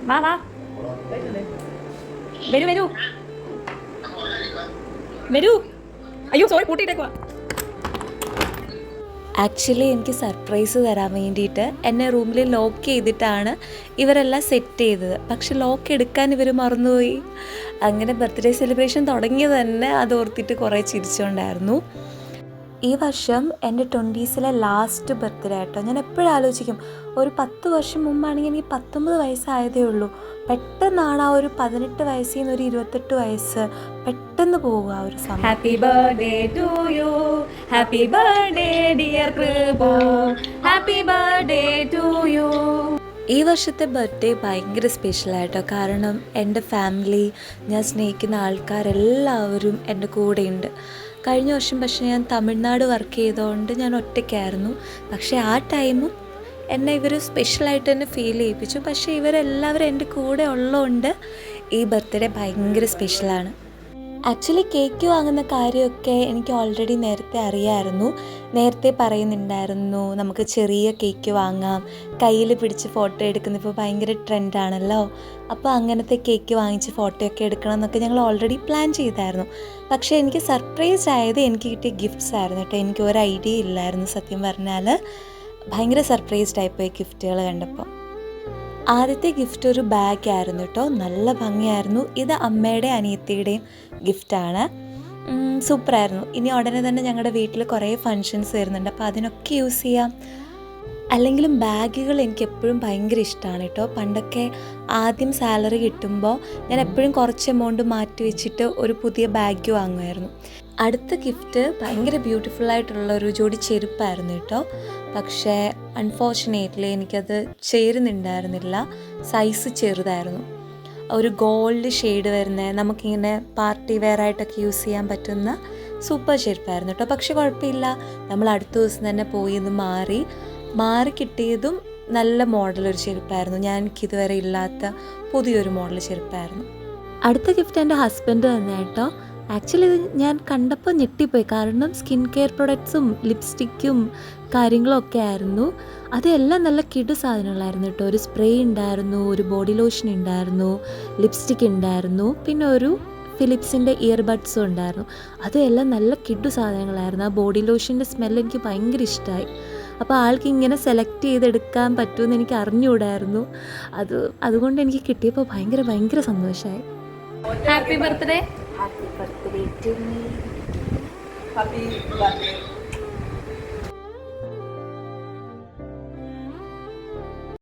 വാ വാ വരൂ വരൂ വരൂ. അയ്യോ സോറി പൂട്ടിയിട്ടേക്കുവാ. ആക്ച്വലി എനിക്ക് സർപ്രൈസ് തരാൻ വേണ്ടിയിട്ട് എന്നെ റൂമിൽ ലോക്ക് ചെയ്തിട്ടാണ് ഇവരെല്ലാം സെറ്റ് ചെയ്തത്. പക്ഷെ ലോക്ക് എടുക്കാൻ ഇവർ മറന്നുപോയി. അങ്ങനെ ബർത്ത്ഡേ സെലിബ്രേഷൻ തുടങ്ങിയത് തന്നെ അത് ഓർത്തിട്ട് കുറേ ചിരിച്ചുകൊണ്ടായിരുന്നു. ഈ വർഷം എൻ്റെ 20s ലാസ്റ്റ് ബർത്ത്ഡേ ആട്ടോ. ഞാൻ എപ്പോഴും ആലോചിക്കും, ഒരു 10 വർഷം മുമ്പാണെങ്കിൽ എനിക്ക് 19 വയസ്സായതേ ഉള്ളൂ. പെട്ടെന്നാണ് ആ ഒരു 18 വയസ്സിൽ നിന്ന് ഒരു 28 വയസ്സ് പെട്ടെന്ന് പോവുക ആ ഒരു സമയം. Happy birthday to you, happy birthday dear Krupu, happy birthday to you. ഈ വർഷത്തെ ബർത്ത്ഡേ ഭയങ്കര സ്പെഷ്യലായിട്ടോ. കാരണം എൻ്റെ ഫാമിലി, ഞാൻ സ്നേഹിക്കുന്ന ആൾക്കാരെല്ലാവരും എൻ്റെ കൂടെയുണ്ട്. കഴിഞ്ഞ വർഷം പക്ഷേ ഞാൻ തമിഴ്നാട് വർക്ക് ചെയ്തതുകൊണ്ട് ഞാൻ ഒറ്റയ്ക്കായിരുന്നു. പക്ഷേ ആ ടൈമും എന്നെ ഇവർ സ്പെഷ്യലായിട്ട് തന്നെ ഫീൽ ചെയ്യിപ്പിച്ചു. പക്ഷേ ഇവരെല്ലാവരും എൻ്റെ കൂടെ ഉള്ളതുകൊണ്ട് ഈ ബർത്ത്ഡേ ഭയങ്കര സ്പെഷ്യലാണ്. ആക്ച്വലി കേക്ക് വാങ്ങുന്ന കാര്യമൊക്കെ എനിക്ക് ഓൾറെഡി നേരത്തെ അറിയാമായിരുന്നു. നേരത്തെ പറയുന്നുണ്ടായിരുന്നു നമുക്ക് ചെറിയ കേക്ക് വാങ്ങാം, കയ്യിൽ പിടിച്ച് ഫോട്ടോ എടുക്കുന്ന ഇപ്പോൾ ഭയങ്കര ട്രെൻഡാണല്ലോ. അപ്പോൾ അങ്ങനത്തെ കേക്ക് വാങ്ങിച്ച് ഫോട്ടോയൊക്കെ എടുക്കണം എന്നൊക്കെ ഞങ്ങൾ ഓൾറെഡി പ്ലാൻ ചെയ്തായിരുന്നു. പക്ഷേ എനിക്ക് സർപ്രൈസ് ആയത് എനിക്ക് കിട്ടിയ ഗിഫ്റ്റ്സ് ആയിരുന്നു കേട്ടോ. എനിക്ക് ഒരു ഐഡിയ ഇല്ലായിരുന്നു സത്യം പറഞ്ഞാൽ. ഭയങ്കര സർപ്രൈസ്ഡ് ആയിപ്പോയി ഗിഫ്റ്റുകൾ കണ്ടപ്പോൾ. ആദ്യത്തെ ഗിഫ്റ്റ് ഒരു ബാഗായിരുന്നു കേട്ടോ. നല്ല ഭംഗിയായിരുന്നു. ഇത് അമ്മയുടെ അനിയത്തിയുടെയും ഗിഫ്റ്റാണ്. സൂപ്പറായിരുന്നു. ഇനി ഉടനെ തന്നെ ഞങ്ങളുടെ വീട്ടിൽ കുറേ ഫങ്ഷൻസ് വരുന്നുണ്ട്, അപ്പോൾ അതിനൊക്കെ യൂസ് ചെയ്യാം. അല്ലെങ്കിലും ബാഗുകൾ എനിക്ക് എപ്പോഴും ഭയങ്കര ഇഷ്ടമാണ് കേട്ടോ. പണ്ടൊക്കെ ആദ്യം സാലറി കിട്ടുമ്പോൾ ഞാൻ എപ്പോഴും കുറച്ച് എമൗണ്ട് മാറ്റി വെച്ചിട്ട് ഒരു പുതിയ ബാഗ് വാങ്ങുമായിരുന്നു. അടുത്ത ഗിഫ്റ്റ് ഭയങ്കര ബ്യൂട്ടിഫുള്ളായിട്ടുള്ള ഒരു ജോഡി ചെരുപ്പായിരുന്നു കേട്ടോ. പക്ഷേ അൺഫോർച്ചുനേറ്റ്ലി എനിക്കത് ചേരുന്നുണ്ടായിരുന്നില്ല. സൈസ് ചെറുതായിരുന്നു. ഒരു ഗോൾഡ് ഷെയ്ഡ് വരുന്ന നമുക്കിങ്ങനെ പാർട്ടി വെയർ ആയിട്ടൊക്കെ യൂസ് ചെയ്യാൻ പറ്റുന്ന സൂപ്പർ ചെരുപ്പായിരുന്നു കേട്ടോ. പക്ഷെ കുഴപ്പമില്ല, നമ്മൾ അടുത്ത ദിവസം തന്നെ പോയി ഇത് മാറി കിട്ടിയതും നല്ല മോഡലൊരു ചെരുപ്പായിരുന്നു. ഞാൻ എനിക്കിതുവരെ ഇല്ലാത്ത പുതിയൊരു മോഡൽ ചെരുപ്പായിരുന്നു. അടുത്ത ഗിഫ്റ്റ് എൻ്റെ ഹസ്ബൻഡ് തന്നെ കേട്ടോ. ആക്ച്വലി ഇത് ഞാൻ കണ്ടപ്പോൾ ഞെട്ടിപ്പോയി. കാരണം സ്കിൻ കെയർ പ്രൊഡക്ട്സും ലിപ്സ്റ്റിക്കും കാര്യങ്ങളൊക്കെ ആയിരുന്നു. അതെല്ലാം നല്ല കിടു സാധനങ്ങളായിരുന്നു കേട്ടോ. ഒരു സ്പ്രേ ഉണ്ടായിരുന്നു, ഒരു ബോഡി ലോഷൻ ഉണ്ടായിരുന്നു, ലിപ്സ്റ്റിക് ഉണ്ടായിരുന്നു, പിന്നെ ഒരു ഫിലിപ്സിൻ്റെ ഇയർബഡ്സും ഉണ്ടായിരുന്നു. അതെല്ലാം നല്ല കിടു സാധനങ്ങളായിരുന്നു. ആ ബോഡി ലോഷൻ്റെ സ്മെല്ല് എനിക്ക് ഭയങ്കര ഇഷ്ടമായി. അപ്പോൾ ആൾക്ക് ഇങ്ങനെ സെലക്ട് ചെയ്തെടുക്കാൻ പറ്റുമെന്ന് എനിക്ക് അറിഞ്ഞുകൂടായിരുന്നു. അതുകൊണ്ട് എനിക്ക് കിട്ടിയപ്പോൾ ഭയങ്കര സന്തോഷമായി. Happy birthday. Happy birthday to me. Happy birthday.